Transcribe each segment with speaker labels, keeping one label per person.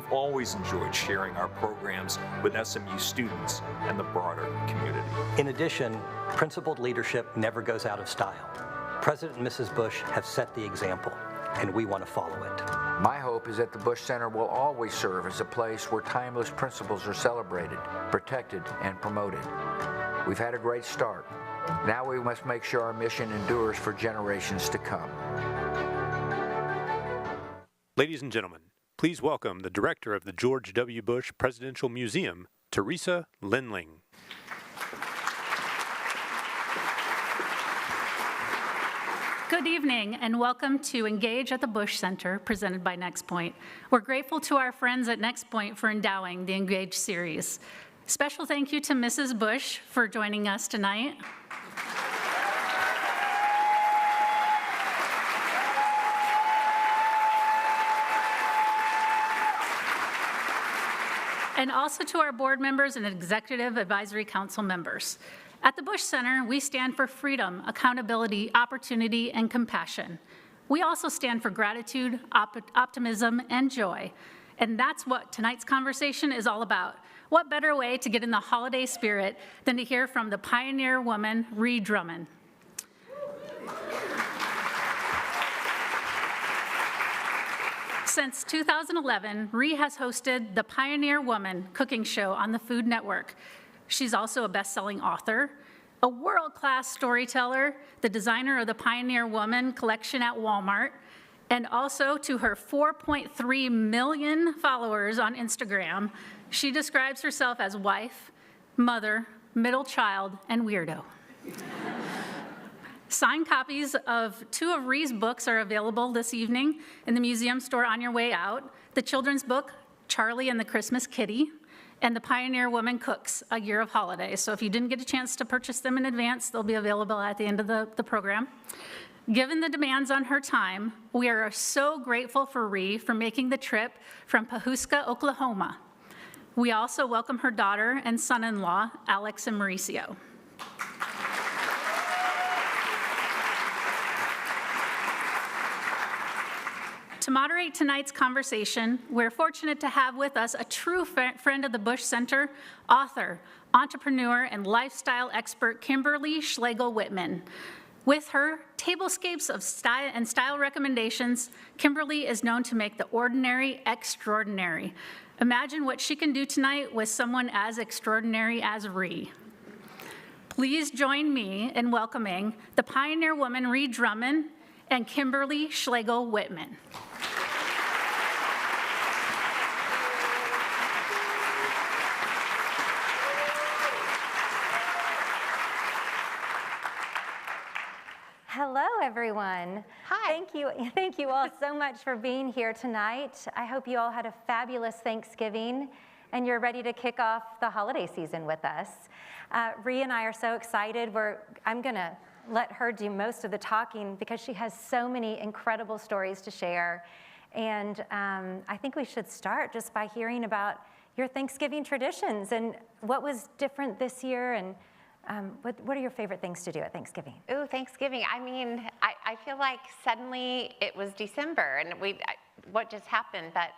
Speaker 1: we've always enjoyed sharing our programs with SMU students and the broader community.
Speaker 2: In addition, principled leadership never goes out of style. President and Mrs. Bush have set the example, and we want to follow it.
Speaker 3: My hope is that the Bush Center will always serve as a place where timeless principles are celebrated, protected, and promoted. We've had a great start. Now we must make sure our mission endures for generations to come.
Speaker 4: Ladies and gentlemen, please welcome the director of the George W. Bush Presidential Museum, Teresa Lindling.
Speaker 5: Good evening and welcome to Engage at the Bush Center, presented by NextPoint. We're grateful to our friends at NextPoint for endowing the Engage series. Special thank you to Mrs. Bush for joining us tonight. And also to our board members and executive advisory council members. At the Bush Center, we stand for freedom, accountability, opportunity, and compassion. We also stand for gratitude, optimism, and joy. And that's what tonight's conversation is all about. What better way to get in the holiday spirit than to hear from the pioneer woman, Ree Drummond. Since 2011, Ree has hosted the Pioneer Woman cooking show on the Food Network. She's also a best-selling author, a world-class storyteller, the designer of the Pioneer Woman collection at Walmart, and also to her 4.3 million followers on Instagram, she describes herself as wife, mother, middle child, and weirdo. Signed copies of 2 of Ree's books are available this evening in the museum store on your way out. The children's book, Charlie and the Christmas Kitty, and the Pioneer Woman Cooks, A Year of Holidays. So if you didn't get a chance to purchase them in advance, they'll be available at the end of the program. Given the demands on her time, we are so grateful for Ree for making the trip from Pawhuska, Oklahoma. We also welcome her daughter and son-in-law, Alex and Mauricio. To moderate tonight's conversation, we're fortunate to have with us a true friend of the Bush Center, author, entrepreneur, and lifestyle expert, Kimberly Schlegel Whitman. With her tablescapes of style recommendations, Kimberly is known to make the ordinary extraordinary. Imagine what she can do tonight with someone as extraordinary as Ree. Please join me in welcoming the pioneer woman, Ree Drummond, and Kimberly Schlegel Whitman.
Speaker 6: Hello, everyone.
Speaker 7: Hi.
Speaker 6: Thank you all so much for being here tonight. I hope you all had a fabulous Thanksgiving and you're ready to kick off the holiday season with us. Ree and I are so excited. I'm gonna let her do most of the talking because she has so many incredible stories to share. And I think we should start just by hearing about your Thanksgiving traditions and what was different this year, and what are your favorite things to do at Thanksgiving?
Speaker 7: Ooh, Thanksgiving. I mean, I feel like suddenly it was December and what just happened, but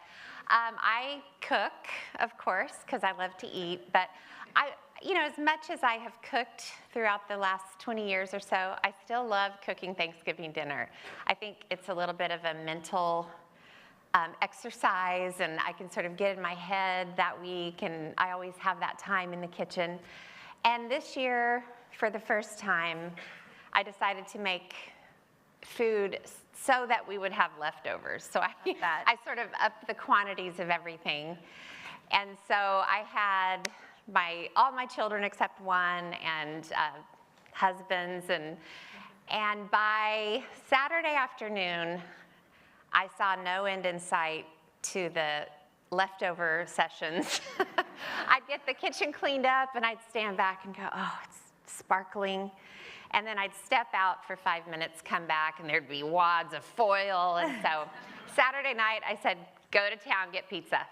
Speaker 7: I cook, of course, because I love to eat, but as much as I have cooked throughout the last 20 years or so, I still love cooking Thanksgiving dinner. I think it's a little bit of a mental exercise, and I can sort of get in my head that week, and I always have that time in the kitchen. And this year, for the first time, I decided to make food so that we would have leftovers. So I sort of upped the quantities of everything. And so I had all my children except one, and husbands, and by Saturday afternoon, I saw no end in sight to the leftover sessions. I'd get the kitchen cleaned up and I'd stand back and go, oh, it's sparkling. And then I'd step out for 5 minutes, come back, and there'd be wads of foil. And so Saturday night, I said, go to town, get pizza.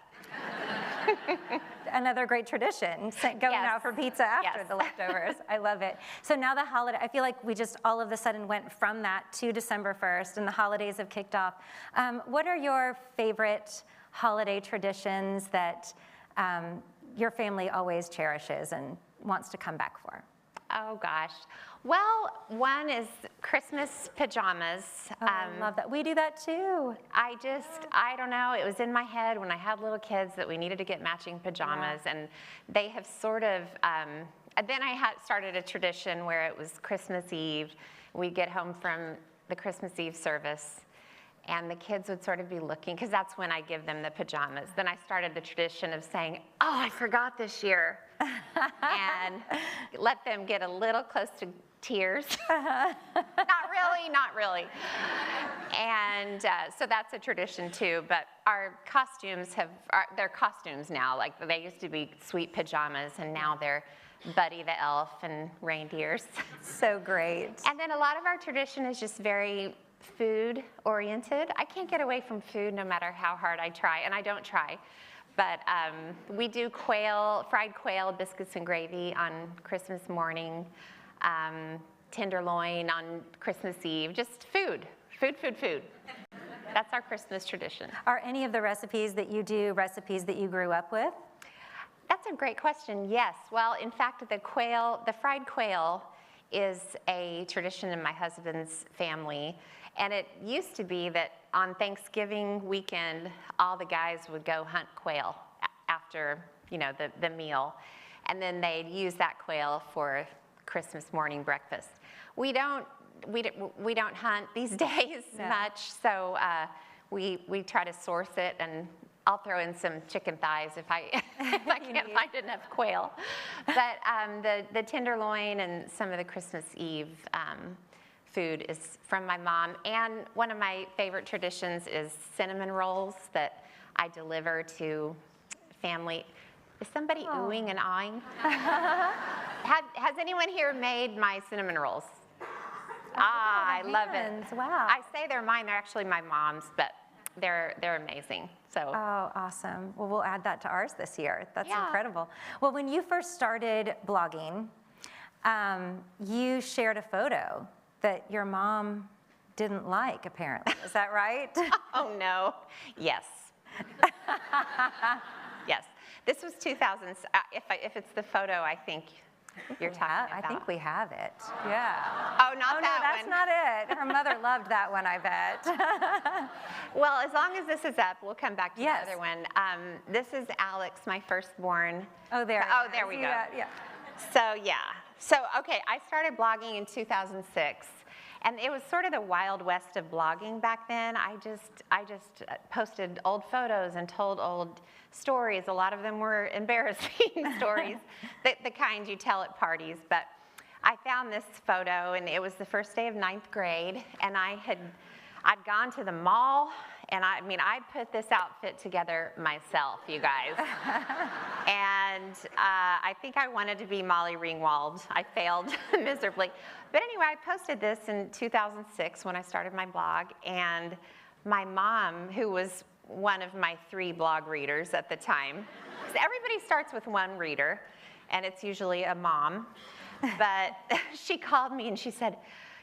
Speaker 6: Another great tradition, going out for pizza after the leftovers. I love it. So now the holiday, I feel like we just all of a sudden went from that to December 1st, and the holidays have kicked off. What are your favorite holiday traditions that your family always cherishes and wants to come back for?
Speaker 7: Oh gosh. Well, one is Christmas pajamas.
Speaker 6: Oh, I love that. We do that too.
Speaker 7: I don't know, it was in my head when I had little kids that we needed to get matching pajamas, and they have sort of, then I had started a tradition where it was Christmas Eve. We'd get home from the Christmas Eve service, and the kids would sort of be looking, because that's when I give them the pajamas. Then I started the tradition of saying, oh, I forgot this year, and let them get a little close to tears. Not really. And so that's a tradition too, but our costumes they're costumes now. Like, they used to be sweet pajamas, and now they're Buddy the Elf and reindeers.
Speaker 6: So great.
Speaker 7: And then a lot of our tradition is just very food oriented. I can't get away from food no matter how hard I try, and I don't try. But we do fried quail, biscuits and gravy on Christmas morning, tenderloin on Christmas Eve, just food. That's our Christmas tradition.
Speaker 6: Are any of the recipes that you do recipes that you grew up with?
Speaker 7: That's a great question, yes. Well, in fact, the fried quail is a tradition in my husband's family. And it used to be that on Thanksgiving weekend, all the guys would go hunt quail after, the meal. And then they'd use that quail for Christmas morning breakfast. We don't hunt these days much, so we try to source it, and I'll throw in some chicken thighs if I can't find enough quail. But the tenderloin and some of the Christmas Eve food is from my mom. And one of my favorite traditions is cinnamon rolls that I deliver to family. Is somebody oohing and ahhing? Has anyone here made my cinnamon rolls? I love it.
Speaker 6: Wow.
Speaker 7: I say they're mine, they're actually my mom's, but they're amazing. So.
Speaker 6: Oh, awesome. Well, we'll add that to ours this year. That's incredible. Well, when you first started blogging, you shared a photo that your mom didn't like, apparently. Is that right?
Speaker 7: Oh, no. Yes. Yes. This was 2000. If it's the photo, I think you're talking about.
Speaker 6: I think we have it. Yeah.
Speaker 7: Oh, not
Speaker 6: no,
Speaker 7: that
Speaker 6: that's
Speaker 7: one.
Speaker 6: not it. Her mother loved that one, I bet.
Speaker 7: Well, as long as this is up, we'll come back to
Speaker 6: Yes.
Speaker 7: the other one. This is Alex, my firstborn.
Speaker 6: Oh, there.
Speaker 7: Oh, there we go.
Speaker 6: Yeah.
Speaker 7: So, yeah. So, okay, I started blogging in 2006. And it was sort of the wild west of blogging back then. I just posted old photos and told old stories. A lot of them were embarrassing stories, the kind you tell at parties. But I found this photo, and it was the first day of 9th grade, and I'd gone to the mall, and I'd put this outfit together myself, you guys. And I think I wanted to be Molly Ringwald. I failed miserably. But anyway, I posted this in 2006 when I started my blog, and my mom, who was one of my 3 blog readers at the time, because everybody starts with one reader, and it's usually a mom, but she called me and she said,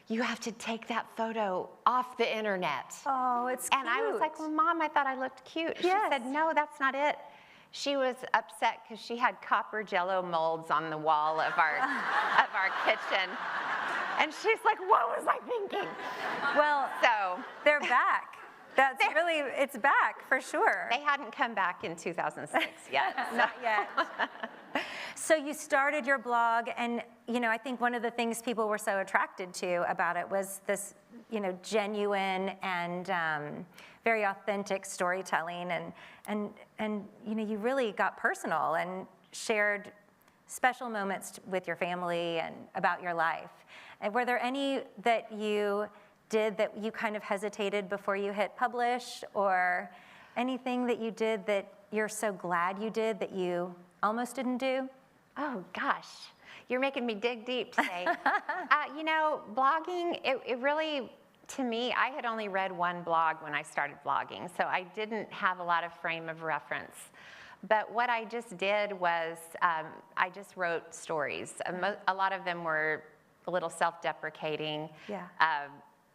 Speaker 7: "You have to take that photo off the internet."
Speaker 6: Oh, it's cute.
Speaker 7: And I was like, "Well, Mom, I thought I looked cute." She
Speaker 6: Yes.
Speaker 7: said, "No, that's not it." She was upset because she had copper Jello molds on the wall of our kitchen. And she's like, "What was I thinking?"
Speaker 6: Well,
Speaker 7: So
Speaker 6: they're back. It's back for sure.
Speaker 7: they hadn't come back in 2006 yet.
Speaker 6: Not yet. So you started your blog, and I think one of the things people were so attracted to about it was this, genuine and very authentic storytelling, and you really got personal and shared special moments with your family and about your life. And were there any that you did that you kind of hesitated before you hit publish, or anything that you did that you're so glad you did that you almost didn't do?
Speaker 7: Oh, gosh. You're making me dig deep today. Blogging, it really, to me, I had only read one blog when I started blogging, so I didn't have a lot of frame of reference. But what I just did was I just wrote stories. A lot of them were a little self-deprecating.
Speaker 6: Yeah.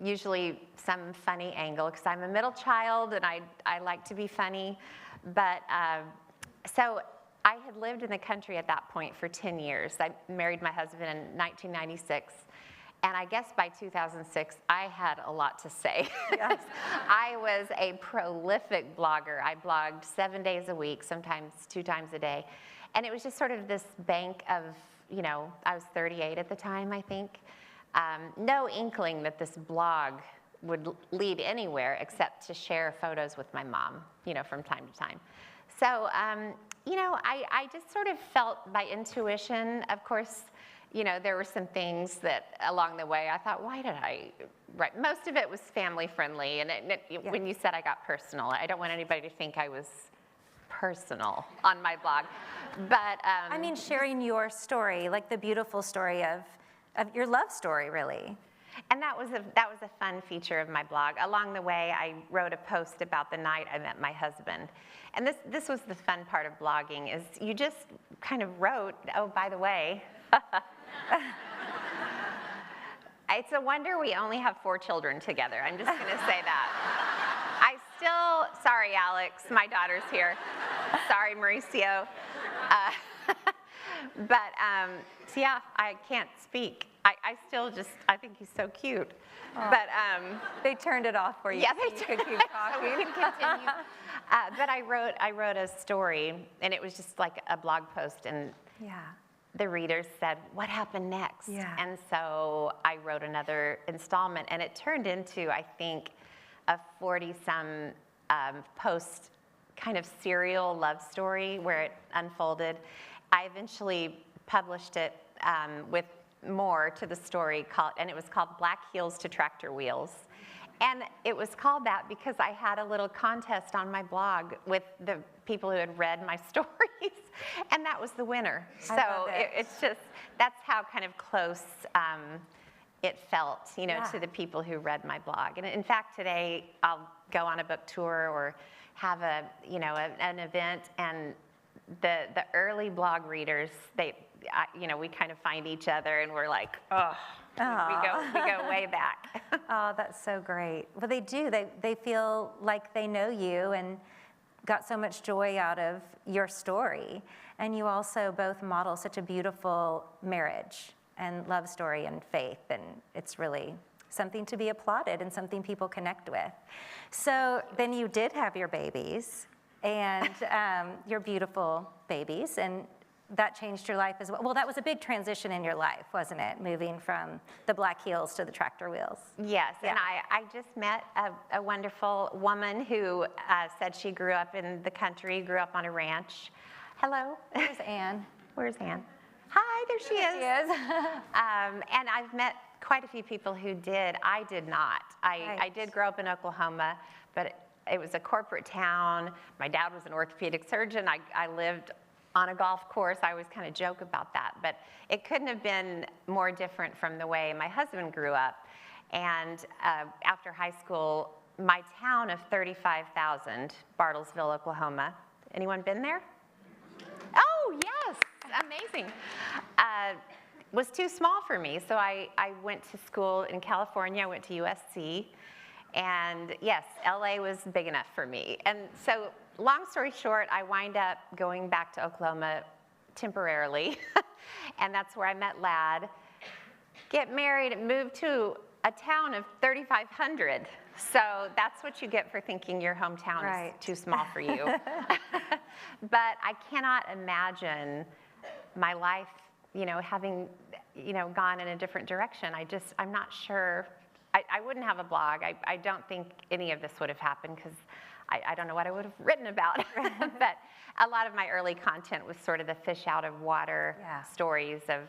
Speaker 7: Usually some funny angle, because I'm a middle child and I like to be funny. But so I had lived in the country at that point for 10 years. I married my husband in 1996. And I guess by 2006, I had a lot to say.
Speaker 6: Yes.
Speaker 7: I was a prolific blogger. I blogged 7 days a week, sometimes 2 times a day. And it was just sort of this bank of, I was 38 at the time, I think. No inkling that this blog would lead anywhere except to share photos with my mom, from time to time. So, I just sort of felt by intuition, of course, there were some things that along the way I thought, why did I write? Most of it was family friendly. And when you said I got personal, I don't want anybody to think I was personal on my blog. But
Speaker 6: I mean, sharing your story, like the beautiful story of your love story, really.
Speaker 7: And that was a fun feature of my blog. Along the way, I wrote a post about the night I met my husband. And this was the fun part of blogging, is you just kind of wrote, oh, by the way, it's a wonder we only have 4 children together. I'm just going to say that. Sorry, Alex, my daughter's here. Sorry, Mauricio. So yeah, I can't speak. I think he's so cute.
Speaker 6: Oh.
Speaker 7: But
Speaker 6: they turned it off for you.
Speaker 7: Yeah,
Speaker 6: so
Speaker 7: they
Speaker 6: you could keep talking.
Speaker 7: So we can continue. But I wrote a story, and it was just like a blog post, and
Speaker 6: Yeah.
Speaker 7: the readers said, what happened next?
Speaker 6: Yeah.
Speaker 7: And so I wrote another installment, and it turned into, I think, a 40-some post kind of serial love story where it unfolded. I eventually published it with more to the story, and it was called Black Heels to Tractor Wheels. And it was called that because I had a little contest on my blog with the people who had read my stories, and that was the winner. So it's just, that's how kind of close it felt, to the people who read my blog. And in fact, today I'll go on a book tour or have an event, and the early blog readers, we kind of find each other, and we're like, oh. We go way back.
Speaker 6: Oh, that's so great. Well, they do. They feel like they know you and got so much joy out of your story. And you also both model such a beautiful marriage and love story and faith. And it's really something to be applauded and something people connect with. So then you did have your babies, and your beautiful babies, and that changed your life as well. Well, that was a big transition in your life, wasn't it? Moving from the black heels to the tractor wheels.
Speaker 7: Yes,
Speaker 6: Yeah.
Speaker 7: and I just met a wonderful woman who said she grew up in the country, grew up on a ranch. Hello.
Speaker 6: Where's Anne?
Speaker 7: Where's Anne? Hi, there she is.
Speaker 6: There she is.
Speaker 7: And I've met quite a few people who did. I did not. I did grow up in Oklahoma, but it was a corporate town. My dad was an orthopedic surgeon. I lived on a golf course. I always kind of joke about that, but it couldn't have been more different from the way my husband grew up. And after high school, my town of 35,000, Bartlesville, Oklahoma. Anyone been there? Oh, yes, amazing. Was too small for me, so I went to school in California. I went to USC, and yes, LA was big enough for me. And so, long story short, I wind up going back to Oklahoma temporarily, and that's where I met Ladd. Get married and move to a town of 3,500. So that's what you get for thinking your hometown is too small for you. But I cannot imagine my life, having, gone in a different direction. I'm not sure. I wouldn't have a blog. I don't think any of this would have happened because I don't know what I would have written about. But a lot of my early content was sort of the fish out of water stories of,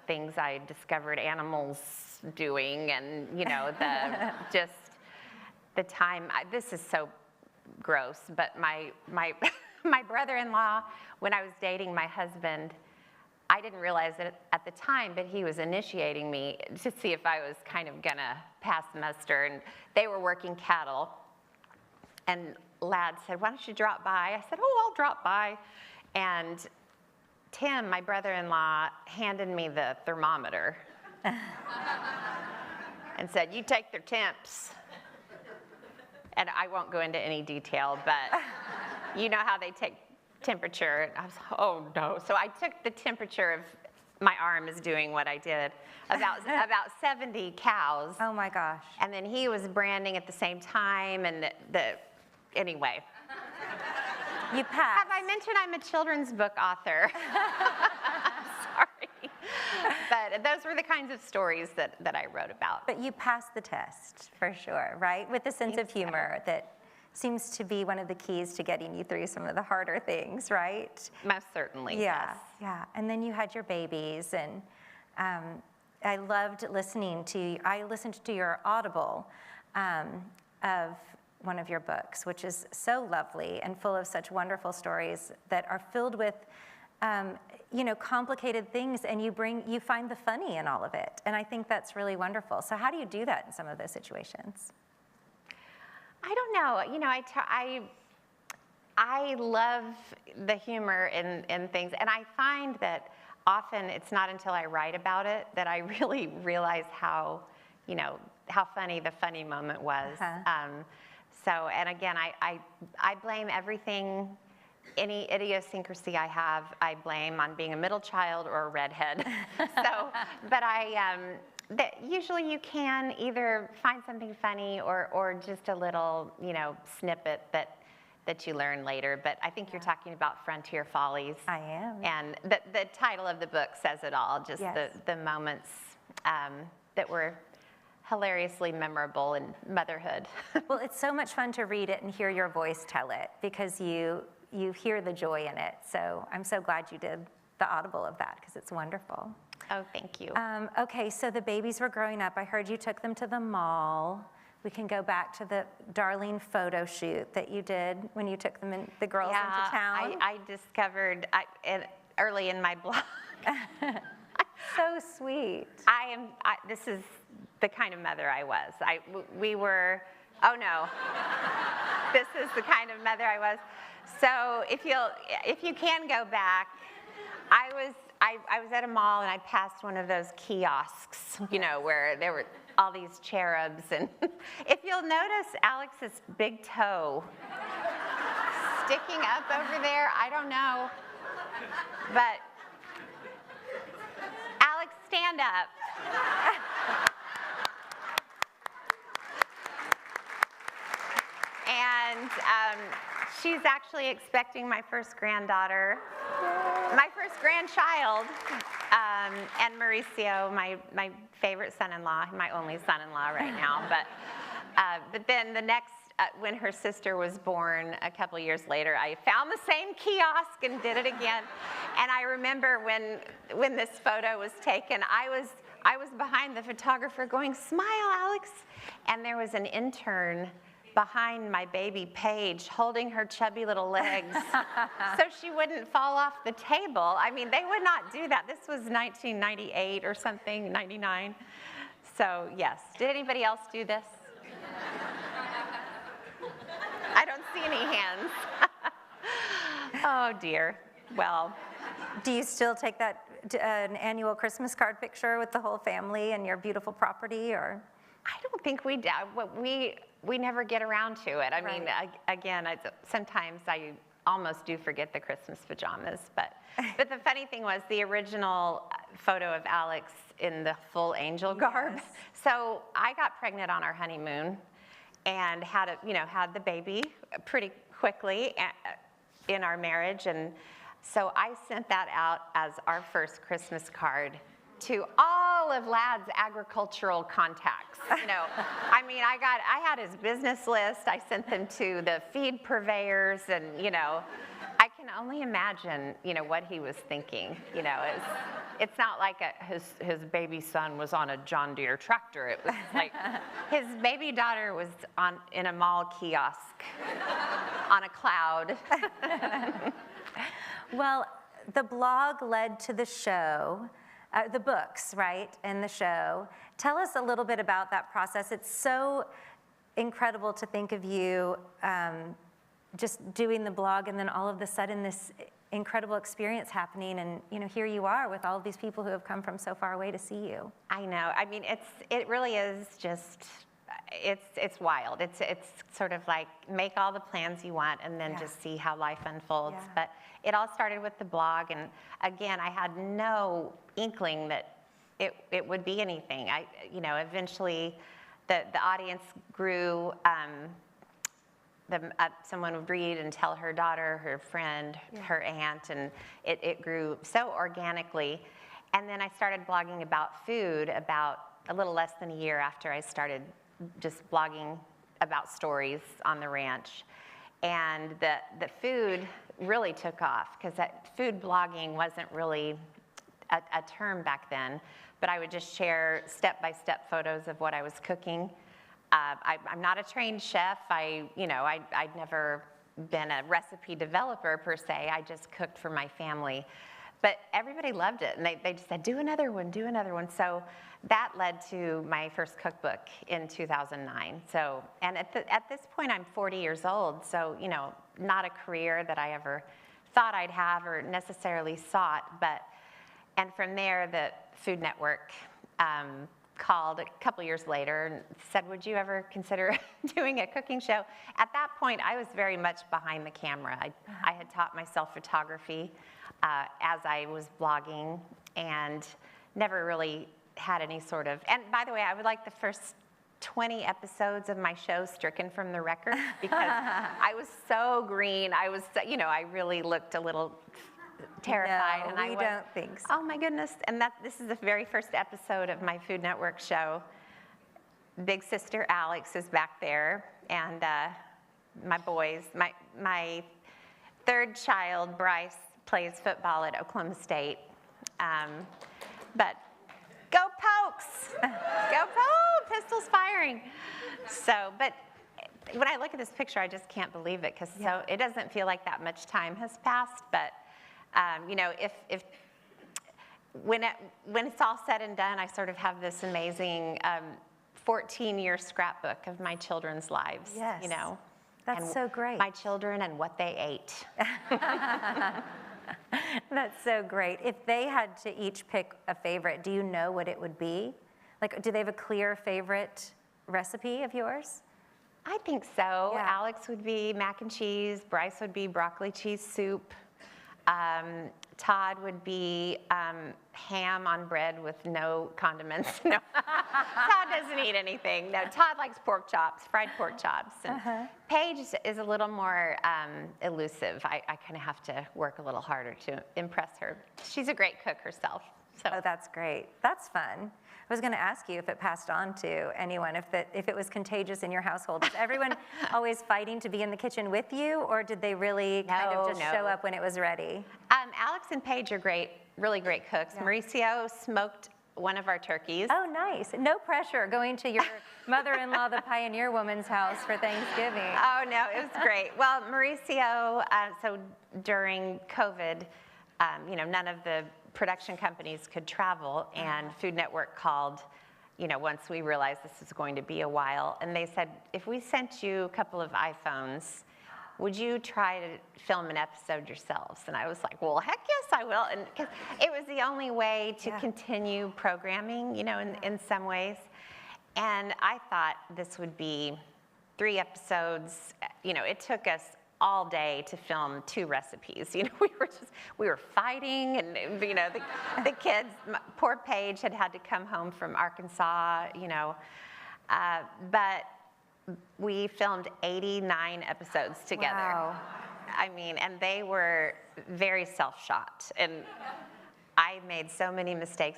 Speaker 7: things I discovered animals doing, and, the time. This is so gross, but my brother-in-law, when I was dating my husband, I didn't realize it at the time, but he was initiating me to see if I was kind of gonna pass muster, and they were working cattle. And Ladd said, why don't you drop by? I said, oh, I'll drop by. And Tim, my brother-in-law, handed me the thermometer and said, you take their temps. And I won't go into any detail, but you know how they take temperature. And I was, oh no. So I took the temperature of my arm is doing what I did, about 70 cows.
Speaker 6: Oh my gosh.
Speaker 7: And then he was branding at the same time, and anyway.
Speaker 6: You passed.
Speaker 7: Have I mentioned I'm a children's book author? Sorry. But those were the kinds of stories that I wrote about.
Speaker 6: But you passed the test, for sure, right? With a sense of humor that seems to be one of the keys to getting you through some of the harder things, right?
Speaker 7: Most certainly,
Speaker 6: Yeah,
Speaker 7: yes.
Speaker 6: yeah. And then you had your babies, and I loved listening to, I listened to your Audible of one of your books, which is so lovely and full of such wonderful stories that are filled with, complicated things, and you find the funny in all of it. And I think that's really wonderful. So how do you do that in some of those situations?
Speaker 7: I don't know. I love the humor in things, and I find that often it's not until I write about it that I really realize how funny the funny moment was. And again, I blame everything, any idiosyncrasy I have, I blame on being a middle child or a redhead. But that usually you can either find something funny or just a little, snippet that you learn later. But I think you're talking about Frontier Follies.
Speaker 6: I am.
Speaker 7: And the title of the book says it all, just
Speaker 6: Yes.
Speaker 7: the moments that were hilariously memorable in motherhood.
Speaker 6: Well, it's so much fun to read it and hear your voice tell it, because you hear the joy in it. So I'm so glad you did the Audible of that, because it's wonderful.
Speaker 7: Oh, thank you.
Speaker 6: Okay, so the babies were growing up. I heard you took them to the mall. We can go back to the darling photo shoot that you did when you took them the girls into town.
Speaker 7: I discovered early in my blog.
Speaker 6: So sweet.
Speaker 7: This is the kind of mother I was. We were, oh no. This is the kind of mother I was. So if you can go back, I was at a mall and I passed one of those kiosks, where there were all these cherubs. And if you'll notice Alex's big toe sticking up over there, I don't know. But Alex, stand up. And she's actually expecting my first granddaughter, my first grandchild, and Mauricio, my favorite son-in-law, my only son-in-law right now. But then the next, when her sister was born a couple years later, I found the same kiosk and did it again. And I remember when this photo was taken, I was behind the photographer going, "Smile, Alex," and there was an intern behind my baby Paige holding her chubby little legs so she wouldn't fall off the table. I mean, they would not do that. This was 1998 or something, 99. So yes, did anybody else do this? I don't see any hands. Oh dear, well.
Speaker 6: Do you still take that an annual Christmas card picture with the whole family and your beautiful property, or?
Speaker 7: I don't think we do. We never get around to it. I mean, again, sometimes I almost do forget the Christmas pajamas. But the funny thing was the original photo of Alex in the full angel garb.
Speaker 6: Yes.
Speaker 7: So I got pregnant on our honeymoon and had the baby pretty quickly in our marriage. And so I sent that out as our first Christmas card to all of Lad's agricultural contacts. I mean, I had his business list. I sent them to the feed purveyors, and I can only imagine, what he was thinking. It's not like his baby son was on a John Deere tractor. It was like his baby daughter was in a mall kiosk on a cloud.
Speaker 6: Well, the blog led to the show. The books, right, and the show. Tell us a little bit about that process. It's so incredible to think of you just doing the blog, and then all of a sudden this incredible experience happening, and here you are with all of these people who have come from so far away to see you.
Speaker 7: I know. I mean, it really is just it's wild. It's sort of like make all the plans you want and then just see how life unfolds.
Speaker 6: Yeah.
Speaker 7: But it all started with the blog, and again, I had no inkling that it would be anything. Eventually, the audience grew. Someone would read and tell her daughter, her friend, her aunt, and it grew so organically. And then I started blogging about food about a little less than a year after I started just blogging about stories on the ranch. And the food really took off, because food blogging wasn't really a term back then, but I would just share step-by-step photos of what I was cooking. I'm not a trained chef. I'd never been a recipe developer per se. I just cooked for my family. But everybody loved it, and they just said, do another one, do another one. So that led to my first cookbook in 2009. So, and at this point, I'm 40 years old, so, not a career that I ever thought I'd have or necessarily sought. And from there, the Food Network called a couple years later and said, would you ever consider doing a cooking show? At that point, I was very much behind the camera. I had taught myself photography as I was blogging, and never really had any sort of, and by the way, I would like the first 20 episodes of my show stricken from the record, because I was so green. I really looked a little terrified.
Speaker 6: No, we don't think so.
Speaker 7: Oh my goodness. And this is the very first episode of my Food Network show. Big sister Alex is back there, and my boys, my third child, Bryce, plays football at Oklahoma State. But go Pokes! Go Pokes! Pistols firing. So, but when I look at this picture, I just can't believe it, because it doesn't feel like that much time has passed. But if when it's all said and done, I sort of have this amazing 14-year scrapbook of my children's lives.
Speaker 6: Yes. That's
Speaker 7: and
Speaker 6: so great.
Speaker 7: My children and what they ate.
Speaker 6: That's so great. If they had to each pick a favorite, do you know what it would be? Like, do they have a clear favorite recipe of yours?
Speaker 7: I think so.
Speaker 6: Yeah.
Speaker 7: Alex would be mac and cheese. Bryce would be broccoli cheese soup. Todd would be ham on bread with no condiments. No, Todd doesn't eat anything. No, Todd likes pork chops, fried pork chops. And Paige is a little more elusive. I kind of have to work a little harder to impress her. She's a great cook herself. So.
Speaker 6: Oh, that's great. That's fun. I was going to ask you if it passed on to anyone, if it was contagious in your household. Was everyone always fighting to be in the kitchen with you, or did they really kind of just show up when it was ready?
Speaker 7: Alex and Paige are really great cooks. Yeah. Mauricio smoked one of our turkeys.
Speaker 6: Oh, nice. No pressure going to your mother-in-law, the pioneer woman's house for Thanksgiving.
Speaker 7: Oh, no, it was great. Well, Mauricio, so during COVID, none of the production companies could travel, and Food Network called, once we realized this was going to be a while, and they said, if we sent you a couple of iPhones, would you try to film an episode yourselves? And I was like, well, heck yes, I will. And because it was the only way to continue programming, in some ways. And I thought this would be 3 episodes. It took us all day to film 2 recipes. We were fighting, and the kids. Poor Paige had to come home from Arkansas. But we filmed 89 episodes together.
Speaker 6: Wow.
Speaker 7: And they were very self-shot, and I made so many mistakes.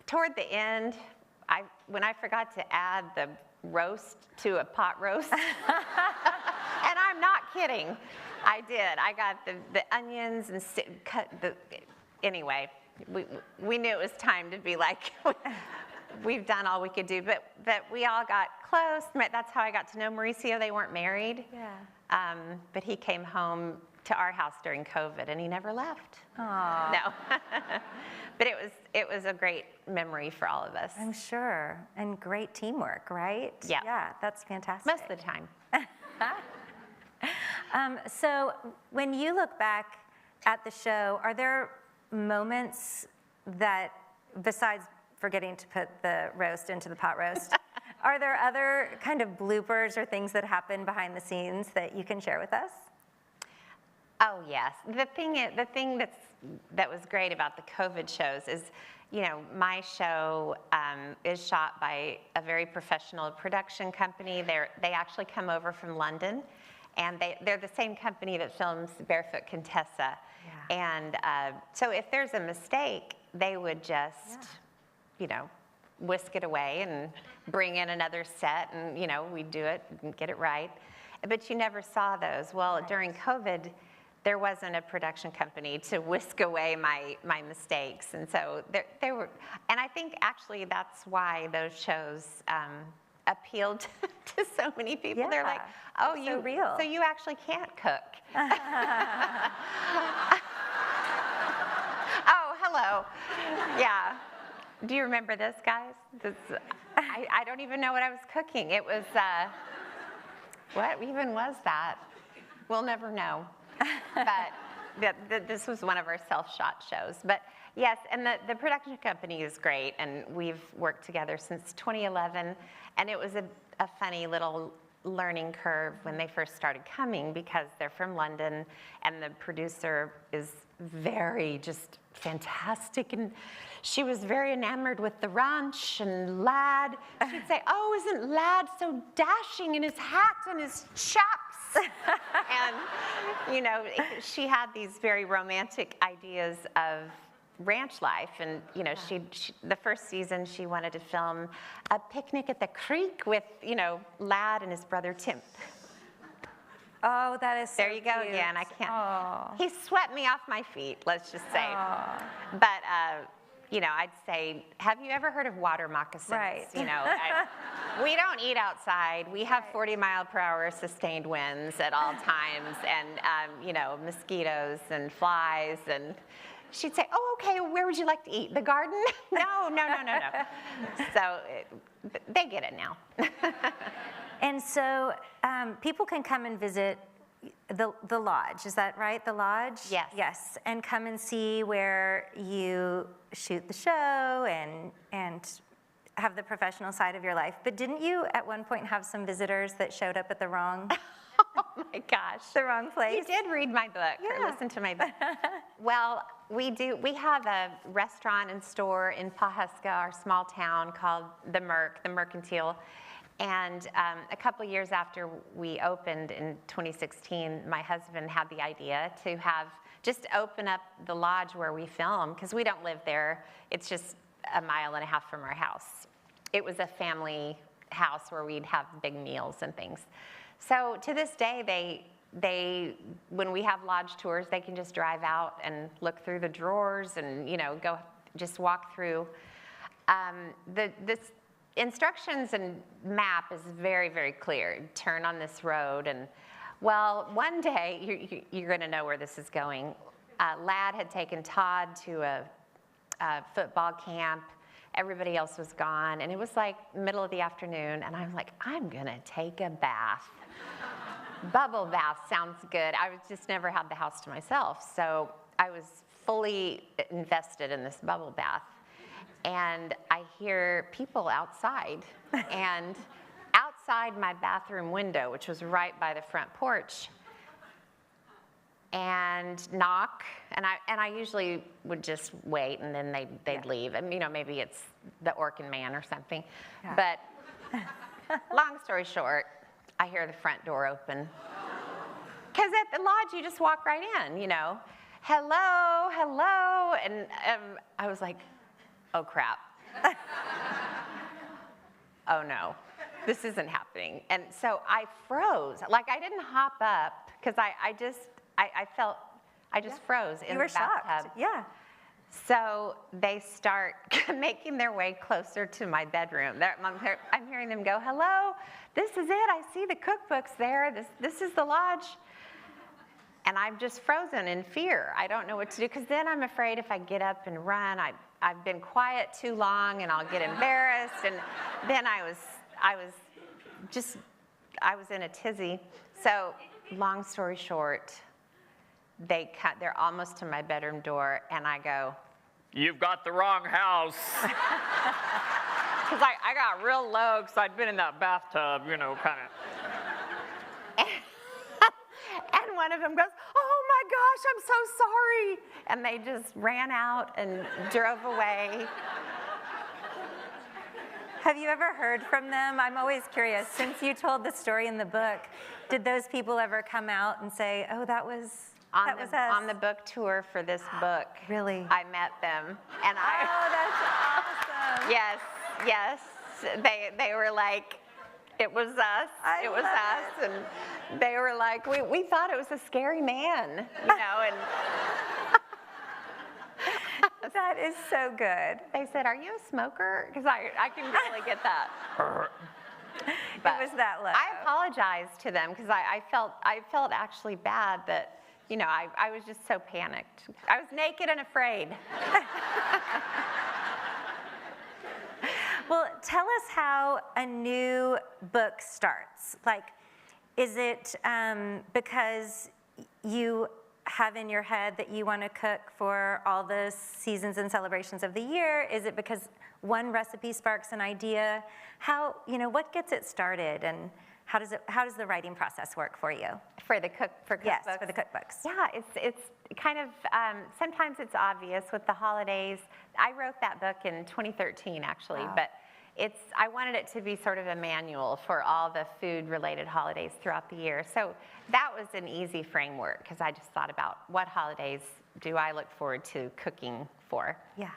Speaker 7: Toward the end, when I forgot to add the roast to a pot roast, and I'm not kidding, I did. I got the onions and cut the. Anyway, we knew it was time to be like. We've done all we could do, but we all got close. That's how I got to know Mauricio. They weren't married.
Speaker 6: Yeah.
Speaker 7: But he came home to our house during COVID, and he never left.
Speaker 6: Aww.
Speaker 7: No. But it was a great memory for all of us.
Speaker 6: I'm sure, and great teamwork, right?
Speaker 7: Yeah.
Speaker 6: Yeah, that's fantastic.
Speaker 7: Most of the time.
Speaker 6: So when you look back at the show, are there moments that, besides forgetting to put the roast into the pot roast, Are there other kind of bloopers or things that happen behind the scenes that you can share with us?
Speaker 7: Oh yes, the thing that was great about the COVID shows is, you know, my show is shot by a very professional production company. They actually come over from London, and they're the same company that films Barefoot Contessa. Yeah. And so if there's a mistake, they would just, you know, whisk it away and bring in another set, and you know, we'd do it and get it right. But you never saw those. Well, during COVID, there wasn't a production company to whisk away my mistakes, and so there were. And I think actually that's why those shows appealed to so many people. Yeah. They're like, oh, you so real. So you actually can't cook. Oh, hello. Yeah. Do you remember this, guys? I don't even know what I was cooking. It was, what even was that? We'll never know. But this was one of our self-shot shows. But yes, and the production company is great, and we've worked together since 2011, and it was a funny little learning curve when they first started coming, because they're from London, and the producer is very just fantastic, and she was very enamored with the ranch and Lad. She'd say, oh, isn't Lad so dashing in his hat and his chaps? And, you know, she had these very romantic ideas of ranch life, and you know, she the first season she wanted to film a picnic at the creek with, you know, Lad and his brother Tim.
Speaker 6: Oh, that is so
Speaker 7: there you go
Speaker 6: cute.
Speaker 7: again. I can't.
Speaker 6: Aww.
Speaker 7: He swept me off my feet, let's just say.
Speaker 6: Aww.
Speaker 7: But you know, I'd say, have you ever heard of water moccasins?
Speaker 6: Right.
Speaker 7: You know, we don't eat outside. We have 40-mile-per-hour sustained winds at all times, and you know, mosquitoes and flies, and she'd say, oh, okay, where would you like to eat? The garden? No. So they get it now.
Speaker 6: And so people can come and visit the lodge, is that right? The lodge?
Speaker 7: Yes.
Speaker 6: Yes, and come and see where you shoot the show and have the professional side of your life. But didn't you at one point have some visitors that showed up at the wrong?
Speaker 7: Oh my gosh.
Speaker 6: The wrong place?
Speaker 7: You did read my book or listen to my book. Well, we have a restaurant and store in Pawhuska, our small town, called the Mercantile. And a couple of years after we opened in 2016, my husband had the idea to just open up the lodge where we film, because we don't live there. It's just a mile and a half from our house. It was a family house where we'd have big meals and things. So to this day, they when we have lodge tours, they can just drive out and look through the drawers and, you know, go just walk through. This instructions and map is very, very clear. Turn on this road, and well, one day you're going to know where this is going. Lad had taken Todd to a football camp. Everybody else was gone, and it was like middle of the afternoon, and I'm like, I'm going to take a bath. Bubble bath sounds good. I just never had the house to myself, so I was fully invested in this bubble bath. And I hear people outside, and outside my bathroom window, which was right by the front porch, and knock, and I usually would just wait, and then they'd leave. And you know, maybe it's the Orkin man or something. Yeah. But long story short, I hear the front door open. Because at the lodge, you just walk right in, you know. Hello, and I was like, oh crap. Oh no, this isn't happening. And so I froze. Like, I didn't hop up, because I just froze in the bathtub.
Speaker 6: You were shocked, yeah.
Speaker 7: So they start making their way closer to my bedroom. I'm hearing them go, hello, this is it. I see the cookbooks there. This is the lodge. And I'm just frozen in fear. I don't know what to do, because then I'm afraid if I get up and run, I've been quiet too long and I'll get embarrassed. And then I was in a tizzy. So long story short, they're almost to my bedroom door, and I go, you've got the wrong house.
Speaker 8: Because I got real low because I'd been in that bathtub, you know, kind of.
Speaker 7: And one of them goes, "Oh my gosh, I'm so sorry." And they just ran out and drove away.
Speaker 6: Have you ever heard from them? I'm always curious. Since you told the story in the book, did those people ever come out and say, "Oh, that was us"?
Speaker 7: On the book tour for this book.
Speaker 6: Really?
Speaker 7: I met them. And
Speaker 6: Oh, that's awesome.
Speaker 7: Yes. They were like, "It was us. It was us." And they were like, we thought it was a scary man, you know, and
Speaker 6: That is so good.
Speaker 7: they said, "Are you a smoker?" Because I can really get that. But
Speaker 6: It was that low.
Speaker 7: I apologized to them because I felt actually bad that, you know, I was just so panicked. I was naked and afraid.
Speaker 6: Well, tell us how a new book starts. Like, is it because you have in your head that you want to cook for all the seasons and celebrations of the year? Is it because one recipe sparks an idea? How, you know, what gets it started, and how does the writing process work for you?
Speaker 7: For cookbooks?
Speaker 6: Yes, for the cookbooks.
Speaker 7: Yeah, it's kind of, sometimes it's obvious with the holidays. I wrote that book in 2013, actually,
Speaker 6: Wow.
Speaker 7: but I wanted it to be sort of a manual for all the food-related holidays throughout the year. So that was an easy framework, because I just thought about what holidays do I look forward to cooking for.
Speaker 6: Yeah.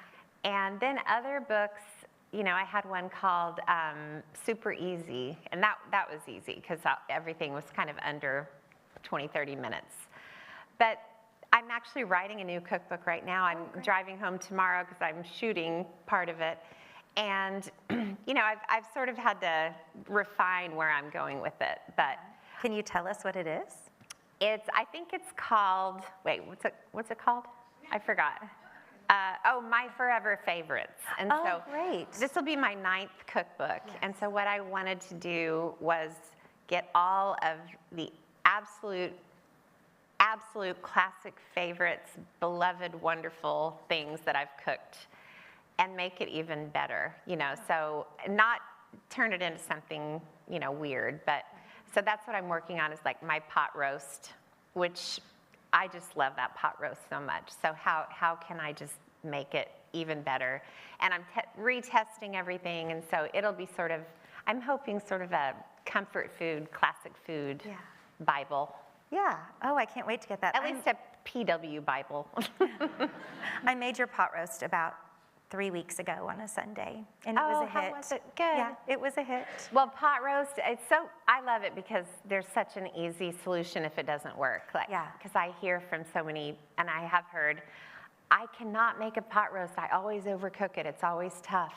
Speaker 7: And then other books, you know, I had one called Super Easy, and that was easy because everything was kind of under 20, 30 minutes. But I'm actually writing a new cookbook right now. I'm driving home tomorrow because I'm shooting part of it. And, you know, I've sort of had to refine where I'm going with it. But
Speaker 6: Can you tell us what it is?
Speaker 7: I think it's called, wait, what's it called? I forgot. My Forever Favorites. And
Speaker 6: Oh, great.
Speaker 7: This will be my 9th cookbook. Yes. And so what I wanted to do was get all of the absolute classic favorites, beloved, wonderful things that I've cooked, and make it even better, you know, so not turn it into something, you know, weird, but so that's what I'm working on, is like my pot roast, which I just love that pot roast so much. So how can I just make it even better? And I'm retesting everything, and so it'll be sort of, I'm hoping sort of a comfort food, classic food Bible.
Speaker 6: Yeah. Oh, I can't wait to get that.
Speaker 7: At least a PW Bible.
Speaker 6: I made your pot roast about 3 weeks ago on a Sunday, and it was a hit.
Speaker 7: How was it? Good.
Speaker 6: Yeah, it was a hit.
Speaker 7: Well, pot roast, I love it because there's such an easy solution if it doesn't work.
Speaker 6: Yeah.
Speaker 7: Because I hear from so many, and I have heard, I cannot make a pot roast. I always overcook it. It's always tough.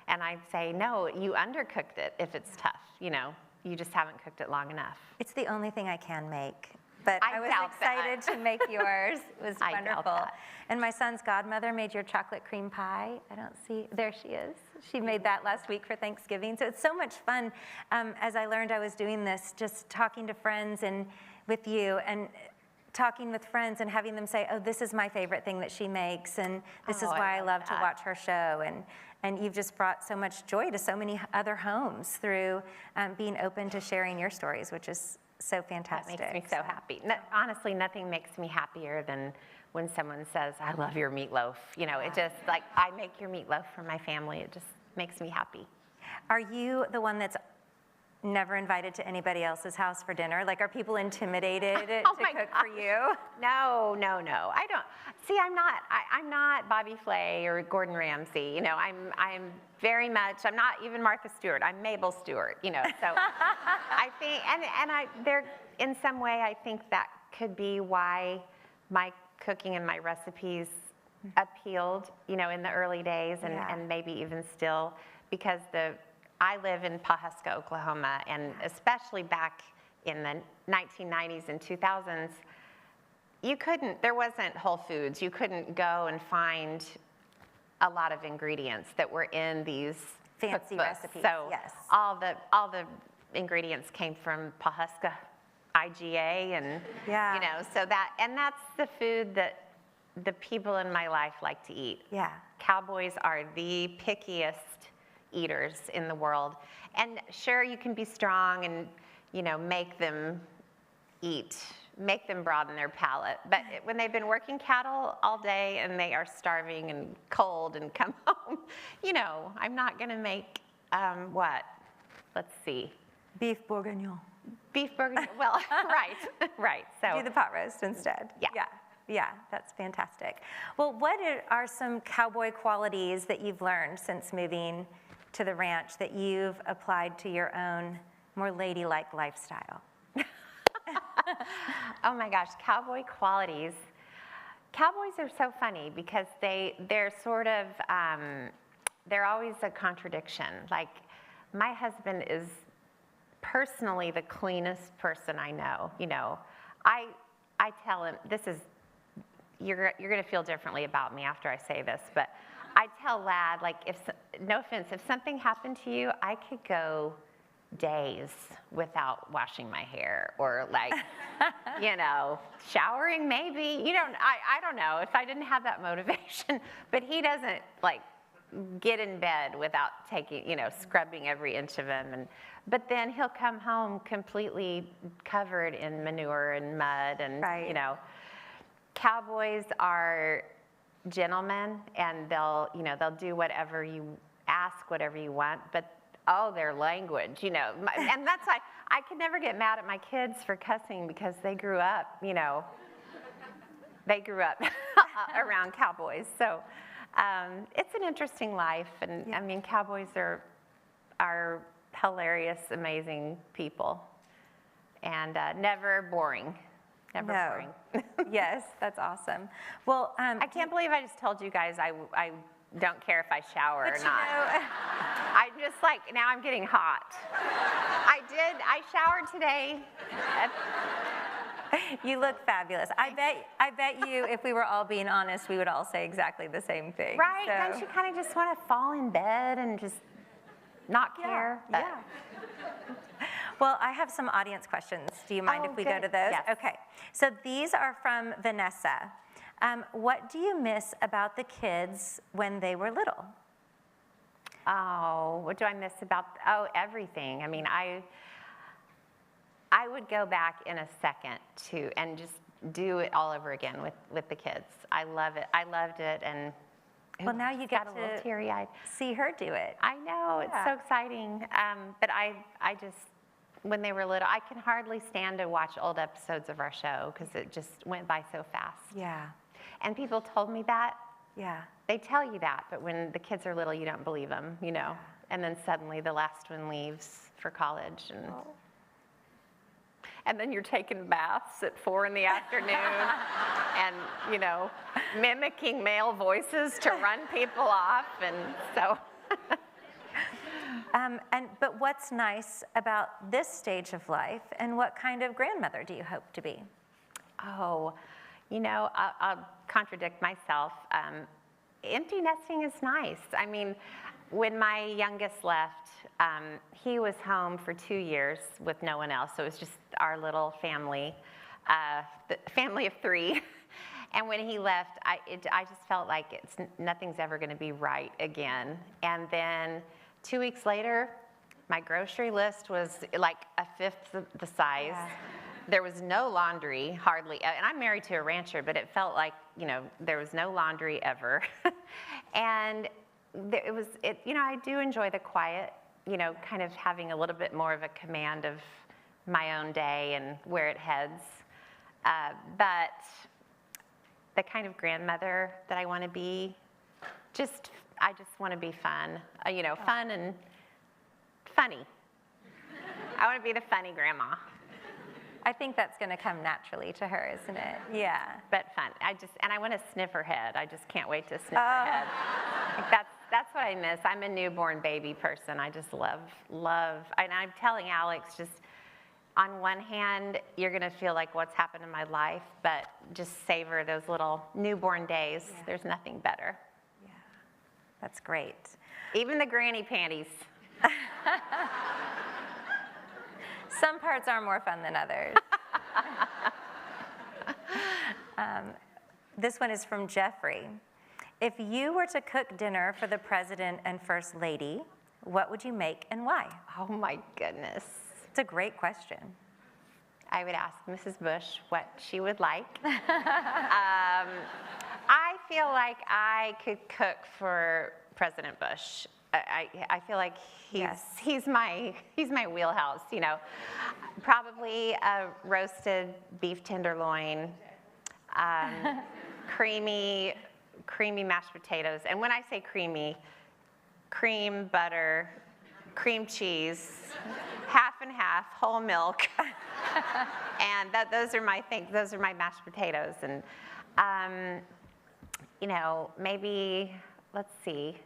Speaker 7: And I say, no, you undercooked it if it's tough. You know, you just haven't cooked it long enough.
Speaker 6: It's the only thing I can make. But I was
Speaker 7: doubt
Speaker 6: excited
Speaker 7: that.
Speaker 6: to make yours. It was
Speaker 7: I doubt
Speaker 6: wonderful.
Speaker 7: that.
Speaker 6: And my son's godmother made your chocolate cream pie. I don't see, there she is. She made that last week for Thanksgiving. So it's so much fun. As I learned I was doing this, just talking to friends and with you, and talking with friends and having them say, oh, this is my favorite thing that she makes, and this is why I love to watch her show. And you've just brought so much joy to so many other homes through being open to sharing your stories, which is so fantastic.
Speaker 7: That makes me so happy. Honestly, nothing makes me happier than when someone says, I love your meatloaf. You know, it just, like, I make your meatloaf for my family. It just makes me happy.
Speaker 6: Are you the one that's never invited to anybody else's house for dinner? Like, are people intimidated to cook for you?
Speaker 7: No. I don't. See, I'm not Bobby Flay or Gordon Ramsay. You know, I'm very much, I'm not even Martha Stewart. I'm Mabel Stewart, you know. So I think, there, in some way, I think that could be why my cooking and my recipes appealed, you know, in the early days, and maybe even still, because I live in Pawhuska, Oklahoma, and especially back in the 1990s and 2000s, there wasn't Whole Foods. You couldn't go and find a lot of ingredients that were in these
Speaker 6: fancy
Speaker 7: cookbooks.
Speaker 6: recipes.
Speaker 7: So
Speaker 6: yes.
Speaker 7: all the ingredients came from Pawhuska, IGA, and you know, so that's the food that the people in my life like to eat.
Speaker 6: Yeah.
Speaker 7: Cowboys are the pickiest, eaters in the world. And sure, you can be strong and, make them eat, make them broaden their palate. But when they've been working cattle all day and they are starving and cold and come home, I'm not going to make, what? Let's see.
Speaker 6: Beef bourguignon.
Speaker 7: Beef bourguignon, well, right. So
Speaker 6: Do the pot roast instead. Yeah, that's fantastic. Well, what are some cowboy qualities that you've learned since moving to the ranch that you've applied to your own more ladylike lifestyle?
Speaker 7: Oh my gosh, cowboy qualities. Cowboys are so funny because they're sort of, they're always a contradiction. Like, my husband is personally the cleanest person I know. I tell him, you're gonna feel differently about me after I say this, but I tell Lad, like, no offense, if something happened to you, I could go days without washing my hair or like, showering maybe. I don't know if I didn't have that motivation, but he doesn't like get in bed without taking, scrubbing every inch of him. But then he'll come home completely covered in manure and mud and, Cowboys are gentlemen, and they'll do whatever you ask, whatever you want, but their language, and that's why I could never get mad at my kids for cussing because they grew up, around cowboys. So it's an interesting life, and I mean, cowboys are hilarious, amazing people, and never boring. Never boring.
Speaker 6: Yes, that's awesome. Well,
Speaker 7: I can't believe I just told you guys I don't care if I shower or not. I just now I'm getting hot. I showered today.
Speaker 6: You look fabulous. I bet you, if we were all being honest, we would all say exactly the same thing.
Speaker 7: Right?
Speaker 6: So.
Speaker 7: Don't you kind of just want to fall in bed and just not care?
Speaker 6: Yeah. Well, I have some audience questions. Do you mind if we go to those?
Speaker 7: Yes.
Speaker 6: Okay. So these are from Vanessa. What do you miss about the kids when they were little?
Speaker 7: Oh, what do I miss about? Everything. I mean, I would go back in a second and just do it all over again with the kids. I love it. I loved it, and
Speaker 6: well, now you get
Speaker 7: got a little teary-eyed.
Speaker 6: See her do it.
Speaker 7: I know, it's so exciting. But I just, when they were little, I can hardly stand to watch old episodes of our show because it just went by so fast.
Speaker 6: Yeah.
Speaker 7: And people told me that.
Speaker 6: Yeah.
Speaker 7: They tell you that, but when the kids are little, you don't believe them, Yeah. And then suddenly the last one leaves for college, and then you're taking baths at 4 in the afternoon and, mimicking male voices to run people off, and so.
Speaker 6: But what's nice about this stage of life, and what kind of grandmother do you hope to be?
Speaker 7: Oh, I'll contradict myself. Empty nesting is nice. I mean, when my youngest left, he was home for 2 years with no one else. So it was just our little family, the family of 3. And when he left, I just felt like nothing's ever going to be right again. And then 2 weeks later, my grocery list was like a fifth the size. Yeah. There was no laundry, hardly, and I'm married to a rancher, but it felt like, there was no laundry ever. And I do enjoy the quiet, kind of having a little bit more of a command of my own day and where it heads. But the kind of grandmother that I want to be, I just want to be fun, fun and funny. I want to be the funny grandma.
Speaker 6: I think that's going to come naturally to her, isn't it? Yeah.
Speaker 7: But fun. I want to sniff her head. I just can't wait to sniff her head. That's what I miss. I'm a newborn baby person. I just love. And I'm telling Alex, just on one hand, you're going to feel like what's happened in my life, but just savor those little newborn days. Yeah. There's nothing better.
Speaker 6: Yeah. That's great.
Speaker 7: Even the granny panties.
Speaker 6: Some parts are more fun than others. This one is from Jeffrey. If you were to cook dinner for the President and First Lady, what would you make and why?
Speaker 7: Oh my goodness.
Speaker 6: It's a great question.
Speaker 7: I would ask Mrs. Bush what she would like. I feel like I could cook for President Bush. I feel like he's my wheelhouse, you know. Probably a roasted beef tenderloin, creamy mashed potatoes. And when I say creamy, cream, butter, cream cheese, half and half, whole milk. And those are my mashed potatoes. And you know, maybe, let's see.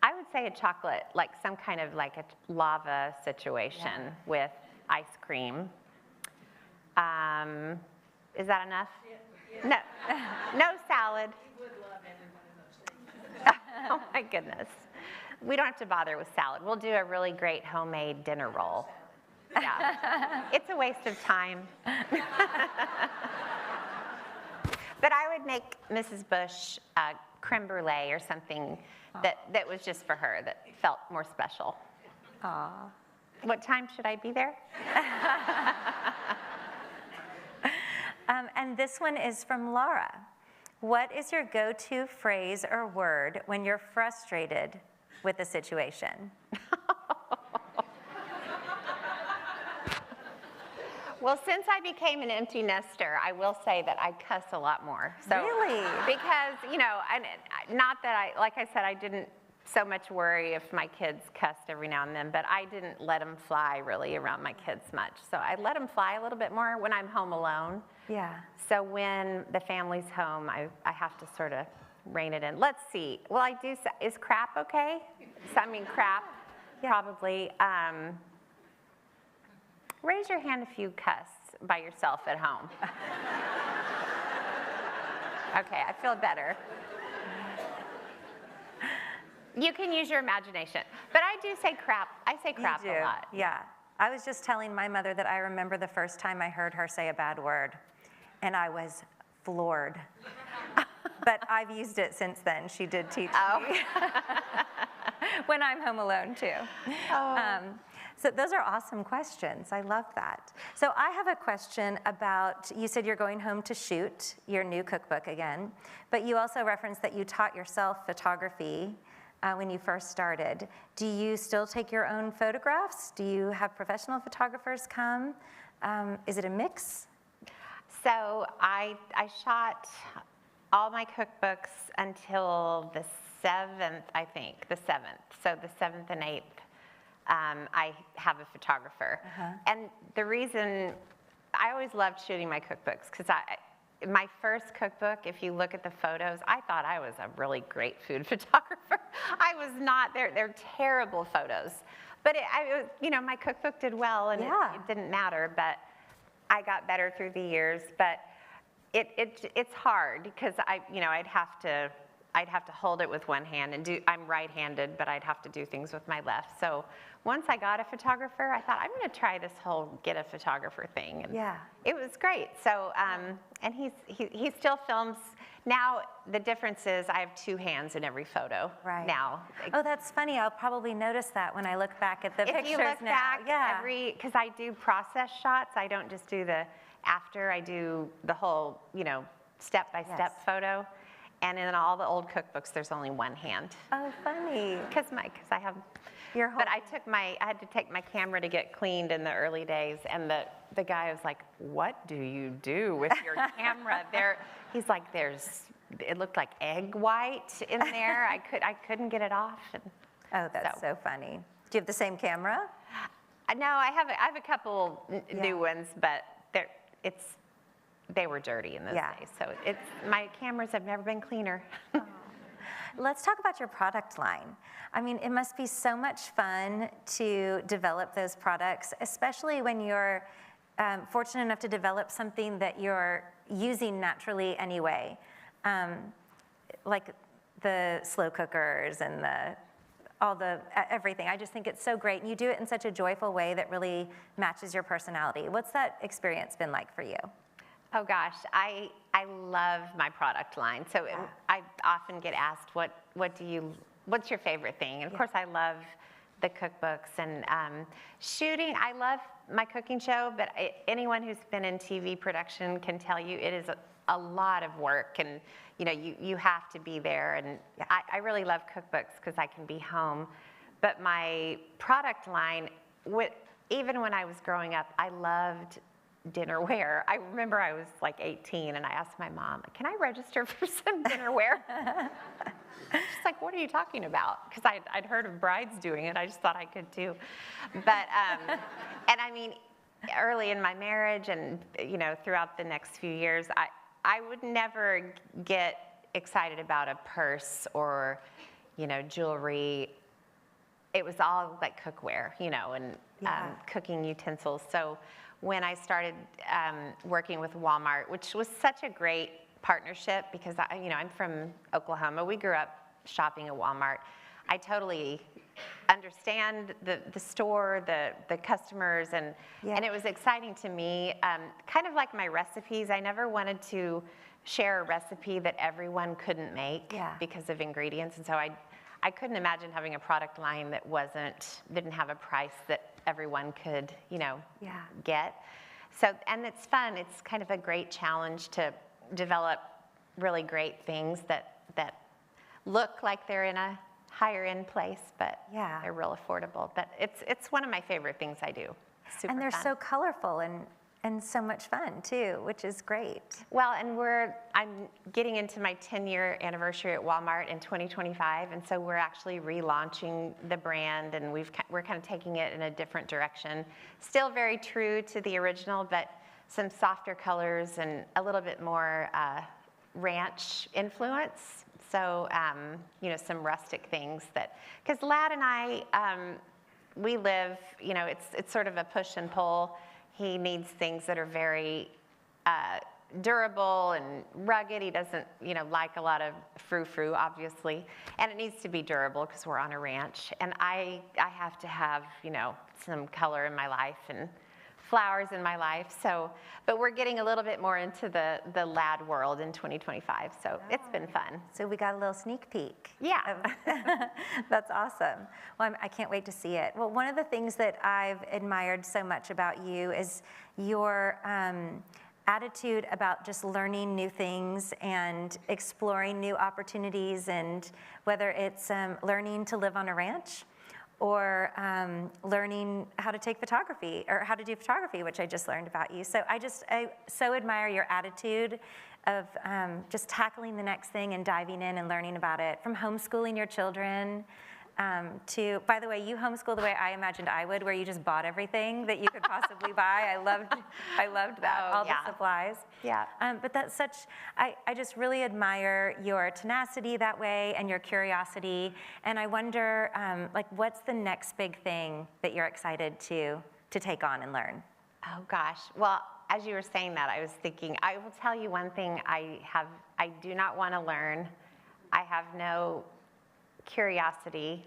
Speaker 7: I would say a chocolate, like some kind of like a lava situation with ice cream. Is that enough? No, no salad. He would love every one of those things. Oh my goodness. We don't have to bother with salad. We'll do a really great homemade dinner roll. Yeah, it's a waste of time. But I would make Mrs. Bush creme brulee or something that was just for her, that felt more special.
Speaker 6: Aw.
Speaker 7: What time should I be there?
Speaker 6: And this one is from Laura. What is your go-to phrase or word when you're frustrated with a situation?
Speaker 7: Well, since I became an empty nester, I will say that I cuss a lot more. So,
Speaker 6: really?
Speaker 7: Because, you know, and not that like I said, I didn't so much worry if my kids cussed every now and then, but I didn't let them fly really around my kids much. So I let them fly a little bit more when I'm home alone.
Speaker 6: Yeah.
Speaker 7: So when the family's home, I have to sort of rein it in. Let's see. Well, is crap okay? So, I mean, crap, probably. Raise your hand if you cuss by yourself at home. Okay, I feel better. You can use your imagination. But I do say crap. I say crap a lot.
Speaker 6: Yeah. I was just telling my mother that I remember the first time I heard her say a bad word, and I was floored. But I've used it since then. She did teach me. When I'm home alone, too.
Speaker 7: Oh.
Speaker 6: So those are awesome questions. I love that. So I have a question about, you said you're going home to shoot your new cookbook again, but you also referenced that you taught yourself photography when you first started. Do you still take your own photographs? Do you have professional photographers come? Is it a mix?
Speaker 7: So I shot all my cookbooks until the 7th, I think, the 7th. So the 7th and 8th. I have a photographer. And the reason, I always loved shooting my cookbooks because my first cookbook, if you look at the photos, I thought I was a really great food photographer. I was not. They're terrible photos. But you know, my cookbook did well, and it didn't matter. But I got better through the years. But it's hard because I'd have to hold it with one hand and I'm right-handed, but I'd have to do things with my left. So once I got a photographer, I thought, I'm gonna try this whole get a photographer thing. And it was great. So, and he still films. Now, the difference is I have two hands in every photo now.
Speaker 6: Oh, that's funny. I'll probably notice that when I look back at the pictures now.
Speaker 7: If you look back, because I do process shots, I don't just do the after, I do the whole, you know, step-by-step photo. And in all the old cookbooks, there's only one hand.
Speaker 6: Oh, funny.
Speaker 7: Because I have your whole. But I had to take my camera to get cleaned in the early days, and the guy was like, "What do you do with your camera?" He's like, it looked like egg white in there. I couldn't get it off. And
Speaker 6: oh, that's so funny. Do you have the same camera?
Speaker 7: No, I have a couple new ones, but they were dirty in those days. So my cameras have never been cleaner.
Speaker 6: Let's talk about your product line. I mean, it must be so much fun to develop those products, especially when you're fortunate enough to develop something that you're using naturally anyway, like the slow cookers and everything. I just think it's so great. And you do it in such a joyful way that really matches your personality. What's that experience been like for you?
Speaker 7: Oh gosh, I love my product line. So I often get asked, what do you what's your favorite thing? And of course, I love the cookbooks and shooting. I love my cooking show, but anyone who's been in TV production can tell you it is a lot of work, and you have to be there. And I really love cookbooks because I can be home. But my product line, even when I was growing up, I loved dinnerware. I remember I was like 18 and I asked my mom, can I register for some dinnerware? She's like, what are you talking about? Because I'd heard of brides doing it. I just thought I could too. But, and I mean, early in my marriage and, throughout the next few years, I would never get excited about a purse or, jewelry. It was all like cookware, and cooking utensils. So when I started working with Walmart, which was such a great partnership because I'm from Oklahoma. We grew up shopping at Walmart. I totally understand the store, the customers, and it was exciting to me. Kind of like my recipes, I never wanted to share a recipe that everyone couldn't make because of ingredients, and so I couldn't imagine having a product line that didn't have a price that everyone could, get. So, and it's fun. It's kind of a great challenge to develop really great things that look like they're in a higher end place, but they're real affordable. But it's one of my favorite things I do. Super
Speaker 6: and they're
Speaker 7: fun.
Speaker 6: So colorful and so much fun too, which is great.
Speaker 7: Well, and I'm getting into my 10-year anniversary at Walmart in 2025, and so we're actually relaunching the brand, and we're kind of taking it in a different direction. Still very true to the original, but some softer colors and a little bit more ranch influence. So, some rustic things because Lad and I, we live, it's sort of a push and pull. He needs things that are very durable and rugged. He doesn't, like a lot of frou-frou, obviously. And it needs to be durable because we're on a ranch. And I have to have, some color in my life and flowers in my life. So, but we're getting a little bit more into the Lad world in 2025. So it's been fun.
Speaker 6: So we got a little sneak peek.
Speaker 7: Yeah.
Speaker 6: That's awesome. Well, I can't wait to see it. Well, one of the things that I've admired so much about you is your attitude about just learning new things and exploring new opportunities, and whether it's learning to live on a ranch or learning how to take photography or how to do photography, which I just learned about you. So I so admire your attitude of just tackling the next thing and diving in and learning about it, from homeschooling your children to, by the way, you homeschool the way I imagined I would, where you just bought everything that you could possibly buy. I loved that, all the supplies.
Speaker 7: Yeah.
Speaker 6: But that's I just really admire your tenacity that way and your curiosity. And I wonder, what's the next big thing that you're excited to take on and learn?
Speaker 7: Oh gosh. Well, as you were saying that, I was thinking, I will tell you one thing I do not want to learn. I have no curiosity,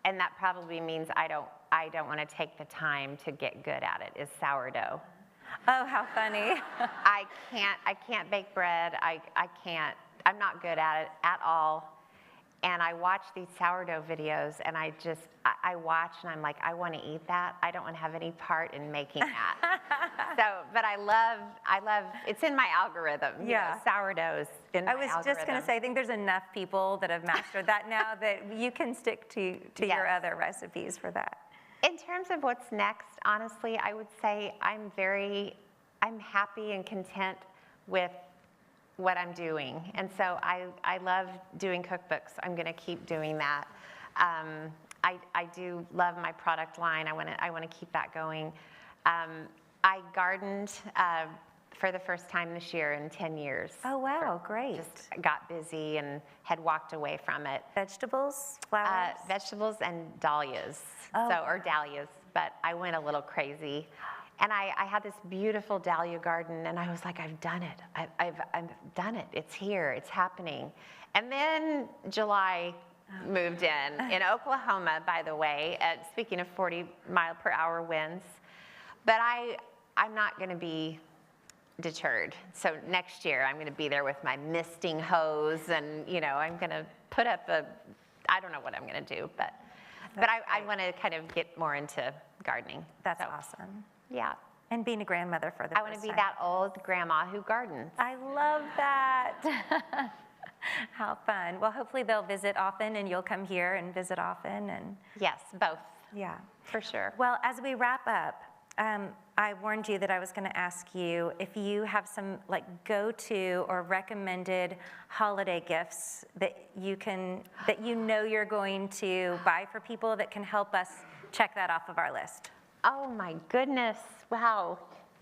Speaker 7: and that probably means I don't want to take the time to get good at it, is sourdough.
Speaker 6: Oh, how funny.
Speaker 7: I can't bake bread. I'm not good at it at all. And I watch these sourdough videos, and I watch and I'm like, I want to eat that. I don't want to have any part in making that. But I love, it's in my algorithm. Sourdough's in my algorithm.
Speaker 6: I was just going to say, I think there's enough people that have mastered that now that you can stick to your other recipes for that.
Speaker 7: In terms of what's next, honestly, I would say I'm happy and content with what I'm doing. And so I love doing cookbooks. I'm going to keep doing that. I do love my product line. I want to keep that going. I gardened for the first time this year in 10 years.
Speaker 6: Oh, wow, great.
Speaker 7: Just got busy and had walked away from it.
Speaker 6: Vegetables, flowers?
Speaker 7: Vegetables and dahlias, or dahlias, but I went a little crazy. And I had this beautiful dahlia garden, and I was like, I've done it. I've done it. It's here. It's happening. And then July moved in Oklahoma, by the way, speaking of 40-mile-per-hour winds. But I'm not going to be deterred. So next year, I'm going to be there with my misting hose, and I'm going to put up I don't know what I'm going to do, but I want to kind of get more into gardening.
Speaker 6: That's awesome.
Speaker 7: Yeah.
Speaker 6: And being a grandmother for the
Speaker 7: I want to be that old grandma who gardens.
Speaker 6: I love that. How fun. Well, hopefully they'll visit often and you'll come here and visit often. And
Speaker 7: Yes, both.
Speaker 6: yeah.
Speaker 7: For sure.
Speaker 6: Well, as we wrap up, I warned you that I was going to ask you if you have some like go-to or recommended holiday gifts that you know you're going to buy for people that can help us check that off of our list.
Speaker 7: Oh my goodness. Wow.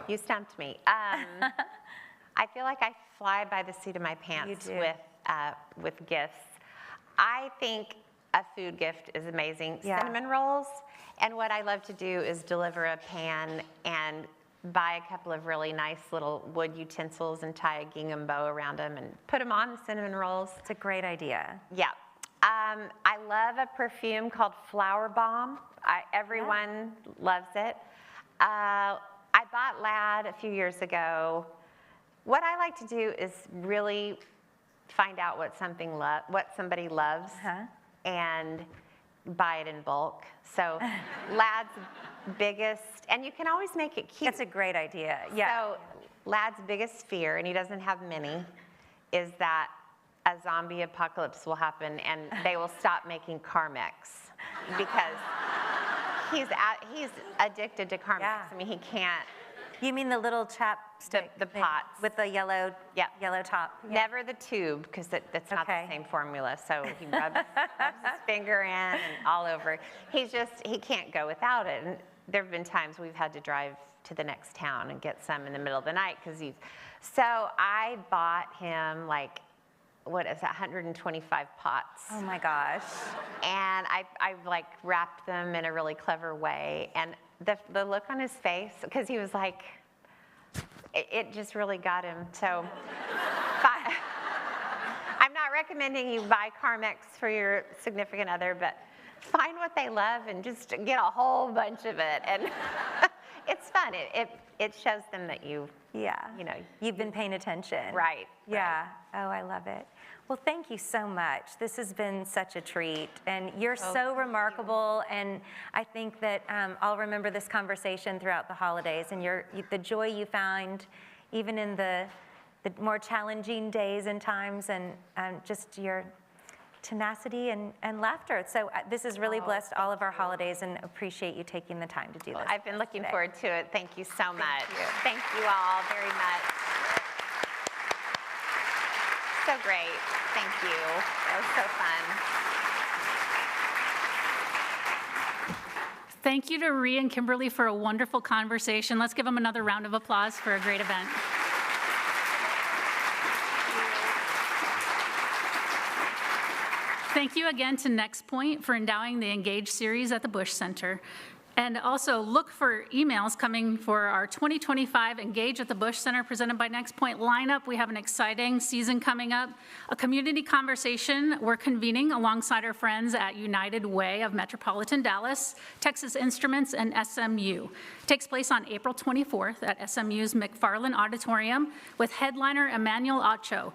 Speaker 7: You stumped me. I feel like I fly by the seat of my pants with gifts. I think a food gift is amazing.
Speaker 6: Yeah.
Speaker 7: Cinnamon rolls. And what I love to do is deliver a pan and buy a couple of really nice little wood utensils and tie a gingham bow around them and put them on the cinnamon rolls.
Speaker 6: It's a great idea.
Speaker 7: Yeah. I love a perfume called Flower Bomb. Everyone loves it. I bought Lad a few years ago. What I like to do is really find out what somebody loves and buy it in bulk. So Lad's biggest, and you can always make it cute.
Speaker 6: That's a great idea. Yeah.
Speaker 7: So Lad's biggest fear, and he doesn't have many, is that a zombie apocalypse will happen and they will stop making Carmex because he's addicted to Carmex.
Speaker 6: Yeah.
Speaker 7: I mean, he can't.
Speaker 6: You mean the little chapstick?
Speaker 7: The pots.
Speaker 6: With the yellow top? Yeah.
Speaker 7: Never the tube, because that's not the same formula. So he rubs his finger in and all over. He can't go without it. And there have been times we've had to drive to the next town and get some in the middle of the night so I bought him like, what is that, 125 pots.
Speaker 6: Oh my gosh.
Speaker 7: And I like wrapped them in a really clever way. And the look on his face, because he was like, it just really got him. So I'm not recommending you buy Carmex for your significant other, but find what they love and just get a whole bunch of it. And it's fun. It shows them that you've
Speaker 6: been paying attention.
Speaker 7: Right.
Speaker 6: Yeah. Right. Oh, I love it. Well, thank you so much. This has been such a treat, and you're so remarkable. And I think that I'll remember this conversation throughout the holidays, and the joy you found, even in the more challenging days and times, and just your tenacity and laughter. So this has really blessed all of our holidays, and appreciate you taking the time to do this.
Speaker 7: I've been looking forward to it. Thank you so much. Thank you all very much. So great. Thank you. That was so fun.
Speaker 5: Thank you to Ree and Kimberly for a wonderful conversation. Let's give them another round of applause for a great event. Thank you again to Next Point for endowing the Engage series at the Bush Center. And also look for emails coming for our 2025 Engage at the Bush Center presented by Next Point lineup. We have an exciting season coming up. A community conversation we're convening alongside our friends at United Way of Metropolitan Dallas, Texas Instruments, and SMU. It takes place on April 24th at SMU's McFarland Auditorium with headliner Emmanuel Ocho,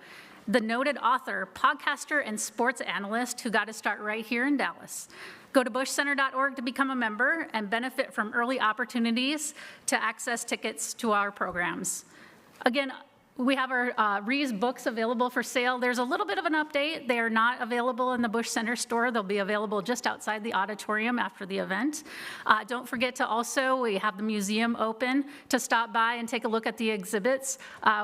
Speaker 5: the noted author, podcaster, and sports analyst who got his start right here in Dallas. Go to bushcenter.org to become a member and benefit from early opportunities to access tickets to our programs. Again, we have our Ree's books available for sale. There's a little bit of an update. They are not available in the Bush Center store. They'll be available just outside the auditorium after the event. Don't forget to also, we have the museum open to stop by and take a look at the exhibits.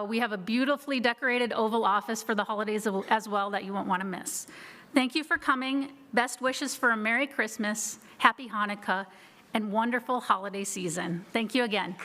Speaker 5: We have a beautifully decorated Oval Office for the holidays as well that you won't want to miss. Thank you for coming. Best wishes for a Merry Christmas, Happy Hanukkah, and wonderful holiday season. Thank you again.